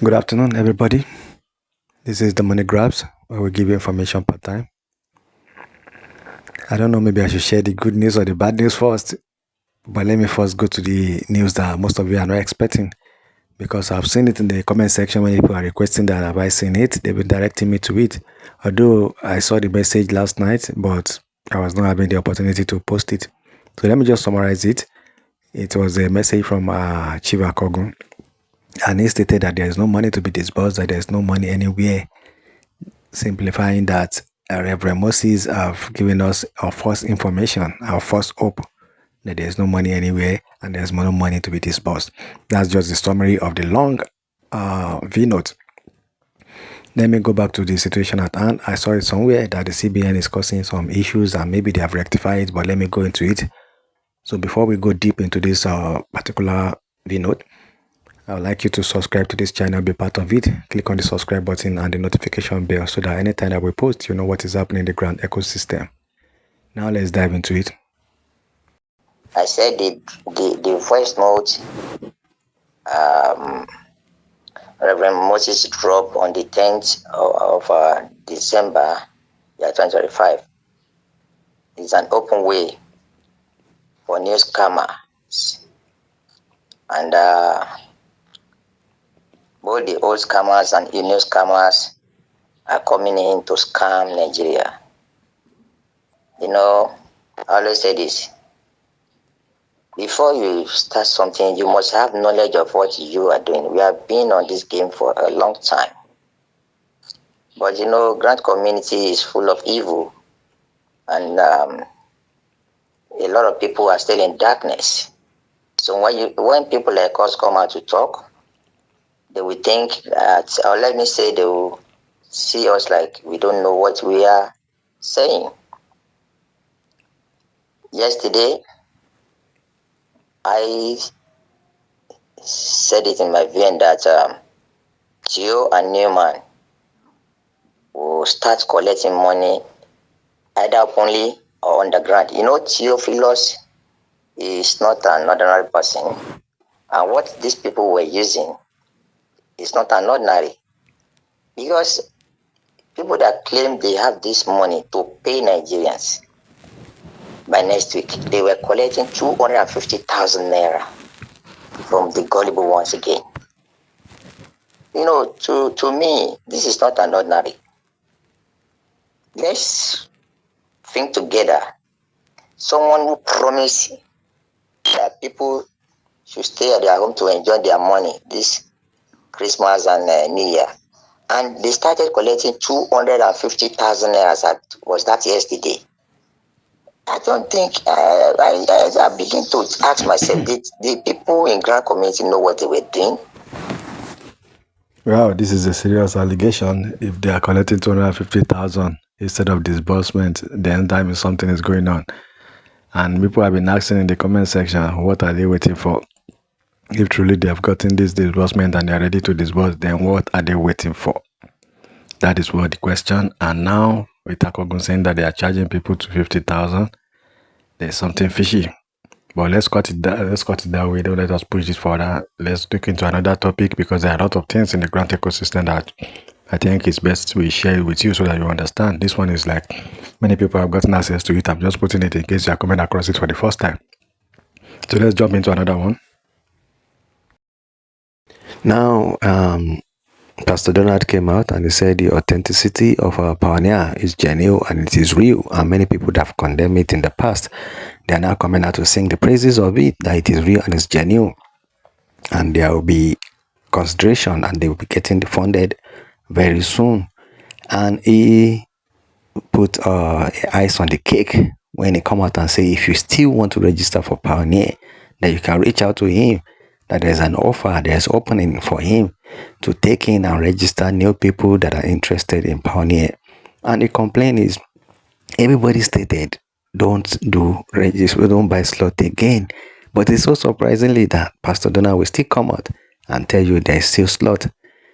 Good afternoon, everybody. This is the Money Grabs, where we give you information part time. I don't know, maybe I should share the good news or the bad news first, but let me first go to the news that most of you are not expecting because I've seen it in the comment section when people are requesting that. Have I seen it? They've been directing me to it. Although I saw the message last night, but I was not having the opportunity to post it. So let me just summarize it. It was a message from Chief Akogun, and he stated that there is no money to be disbursed, that there is no money anywhere, simplifying that Reverend Moses have given us our first information, our first hope that there's no money anywhere and there's no money to be disbursed. That's just the summary of the long V note. Let me go back to the situation at hand. I saw it somewhere that the CBN is causing some issues and maybe they have rectified it, but let me go into it. So before we go deep into this particular V note, I would like you to subscribe to this channel, be part of it. Click on the subscribe button and the notification bell so that anytime that we post, you know what is happening in the Grand ecosystem. Now let's dive into it. I said the voice note Reverend Moses dropped on the 10th of December 2025 is an open way for new scammers and both the old scammers and the new scammers are coming in to scam Nigeria. You know, I always say this. Before you start something, you must have knowledge of what you are doing. We have been on this game for a long time. But you know, Grand community is full of evil. And a lot of people are still in darkness. So when people like us come out to talk, they will think that, or let me say, they will see us like we don't know what we are saying. Yesterday, I said it in my VN that Gio and Newman will start collecting money either openly or underground. You know, Theophilus is not an ordinary person. And what these people were using is not an ordinary. Because people that claim they have this money to pay Nigerians by next week, they were collecting 250,000 naira from the gullible once again. You know, to me, this is not an ordinary. Let's think together. Someone who promised that people should stay at their home to enjoy their money this Christmas and New Year. And they started collecting 250,000 naira. Was that yesterday? I don't think, I begin to ask myself, did the people in Grand Community know what they were doing? Wow, this is a serious allegation. If they are collecting 250,000 instead of disbursement, then that means something is going on. And people have been asking in the comment section, what are they waiting for? If truly they have gotten this disbursement and they are ready to disburse, then what are they waiting for? That is what the question. And now with Akogun saying that they are charging people to 50,000, there's something fishy. But let's cut it that way. Don't let us push this further. Let's look into another topic because there are a lot of things in the grant ecosystem that I think it's best we share with you so that you understand. This one is like many people have gotten access to it. I'm just putting it in case you are coming across it for the first time. So let's jump into another one. Now, Pastor Donald came out and he said the authenticity of our pioneer is genuine and it is real. And many people that have condemned it in the past, they are now coming out to sing the praises of it, that it is real and it's genuine. And there will be consideration and they will be getting funded very soon. And he put ice on the cake when he come out and say, if you still want to register for Pioneer, that you can reach out to him, that there's an offer, there's opening for him to take in and register new people that are interested in Pioneer. And the complaint is, everybody stated, don't do register, don't buy slot again. But it's so surprisingly that Pastor Donald will still come out and tell you there's still slot.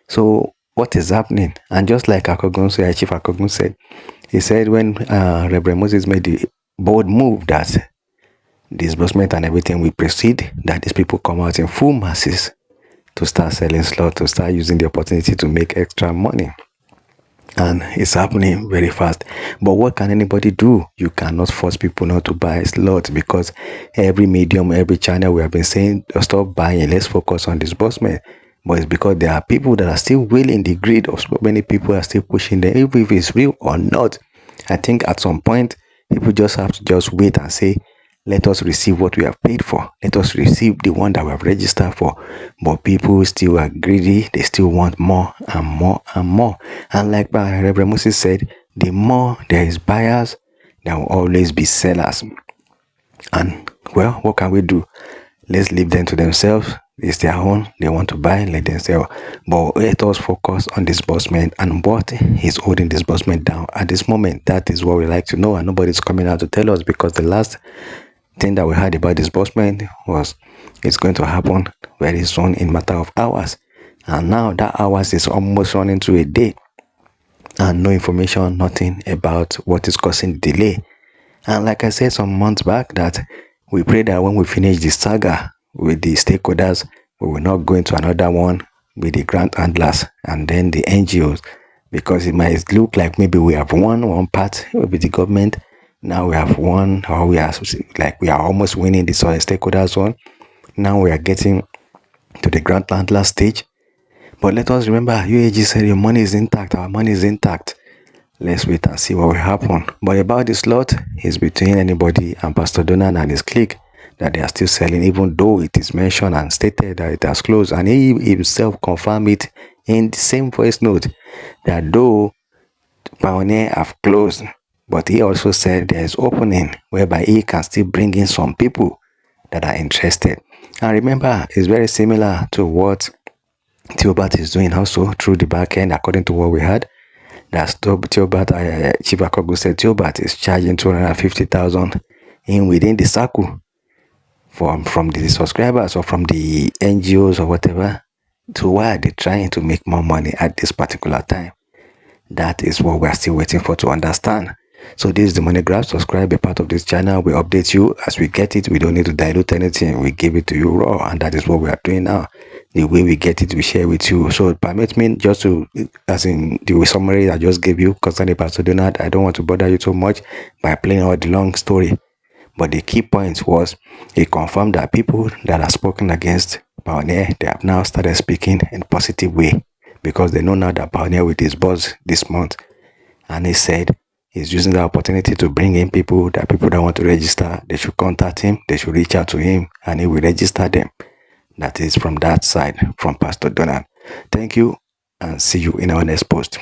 So what is happening? And just like Akogun said, Chief Akogun said, he said when Reverend Moses made the bold move that disbursement and everything will proceed, that these people come out in full masses to start selling slot, to start using the opportunity to make extra money. And it's happening very fast. But what can anybody do? You cannot force people not to buy slots, because every medium, every channel, we have been saying stop buying, let's focus on disbursement. But it's because there are people that are still willing, the greed of so many people are still pushing them, even if it's real or not. I think at some point people just have to just wait and say, let us receive what we have paid for. Let us receive the one that we have registered for. But people still are greedy. They still want more and more and more. And like Reverend Moses said, the more there is buyers, there will always be sellers. And well, what can we do? Let's leave them to themselves. It's their own. They want to buy, let them sell. But let us focus on disbursement and what is holding disbursement down at this moment. That is what we like to know, and nobody's coming out to tell us, because the last thing that we heard about disbursement was it's going to happen very soon in matter of hours. And now that hours is almost running to a day, and no information, nothing about what is causing the delay. And like I said some months back, that we pray that when we finish the saga with the stakeholders, we will not go into another one with the grant handlers and then the NGOs, because it might look like maybe we have won one part with the government. Now we have won, or we are like we are almost winning the stakeholders one. Now we are getting to the grant handler stage. But let us remember, UAG said your money is intact, our money is intact. Let's wait and see what will happen. But about the slot, it's between anybody and Pastor Donald and his clique that they are still selling, even though it is mentioned and stated that it has closed. And he himself confirmed it in the same voice note that though Pioneer have closed, but he also said there is opening whereby he can still bring in some people that are interested. And remember, it's very similar to what Theobald is doing also through the back end, according to what we had. That's Theobald, Chief Akogun said Theobald is charging 250,000 in within the circle from the subscribers or from the NGOs or whatever. So why are they trying to make more money at this particular time? That is what we're still waiting for to understand. So this is the Money Grab. Subscribe, be part of this channel. We update you as we get it. We don't need to dilute anything. We give it to you raw, and that is what we are doing now. The way we get it, we share with you. So permit me just to, as in the summary I just gave you concerning Pastor Donald, I don't want to bother you too much by playing out the long story. But the key point was he confirmed that people that are spoken against Pioneer, they have now started speaking in a positive way, because they know now that Pioneer will disburse this month. And he said he's using the opportunity to bring in people that want to register, they should contact him, they should reach out to him, and he will register them. That is from that side, from Pastor Donald. Thank you, and see you in our next post.